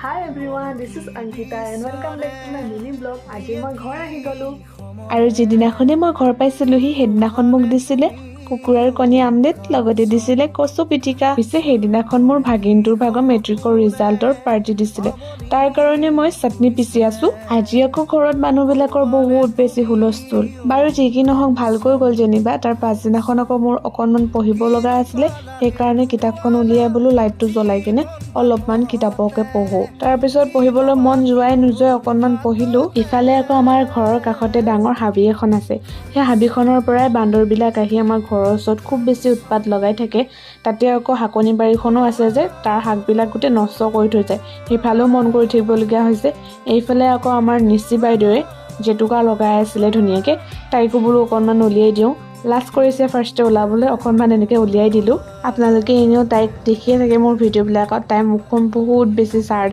Hi everyone, this is Ankita and welcome back to my mini blog. আজি মই ঘৰ আহি গলো আৰু যেদিনাখনে মই ঘৰ পাইছিলোহি সেইদিনাখন মোক দিছিলে কুকুৰাৰ কণী আমলেট লগতে দিছিলে কচু পিটিকা পিছে সেইদিনাখন মোৰ ভাগিনটোৰ ভাগৰ মেট্ৰিকৰ ৰিজাল্টৰ পাৰ্টি দিছিলে তাৰ কাৰণে মই চাটনি পিচি আছো আজি আকৌ ঘৰত মানুহবিলাকৰ বহুত বেছি হুলস্থুল বাৰু যি কি নহওক ভালকৈ গ'ল যেনিবা তাৰ পাছদিনাখন আকৌ মোৰ অকণমান পঢ়িব লগা আছিলে সেইকাৰণে কিতাপখন উলিয়াই বোলো লাইটটো জ্বলাই কিনে অলপমান কিতাপকে পঢ়ো তাৰপিছত পঢ়িবলৈ মন যোৱাই নোযোৱাই অকণমান পঢ়িলো ইফালে আকৌ আমাৰ ঘৰৰ কাষতে ডাঙৰ হাবি এখন আছে সেই হাবিখনৰ পৰাই বান্দৰবিলাক আহি আমাৰ ঘৰৰ ওচৰত খুব বেছি উৎপাত লগাই থাকে তাতে আকৌ হাকনি বাৰীখনো আছে যে তাৰ শাকবিলাক গোটেই নষ্ট কৰি থৈ যায় সেইফালেও মন কৰি থাকিবলগীয়া হৈছে এইফালে আকৌ আমাৰ নিচি বাইদেৱে জেতুকা লগাই আছিলে ধুনীয়াকৈ তাইকো বোলো অকণমান উলিয়াই দিওঁ লাজ কৰিছে ফাৰ্ষ্টে ওলাবলৈ অকণমান এনেকৈ উলিয়াই দিলোঁ আপোনালোকে এনেও তাইক দেখিয়ে থাকে মোৰ ভিডিঅ'বিলাকত তাই মুখখন বহুত বেছি চাৰ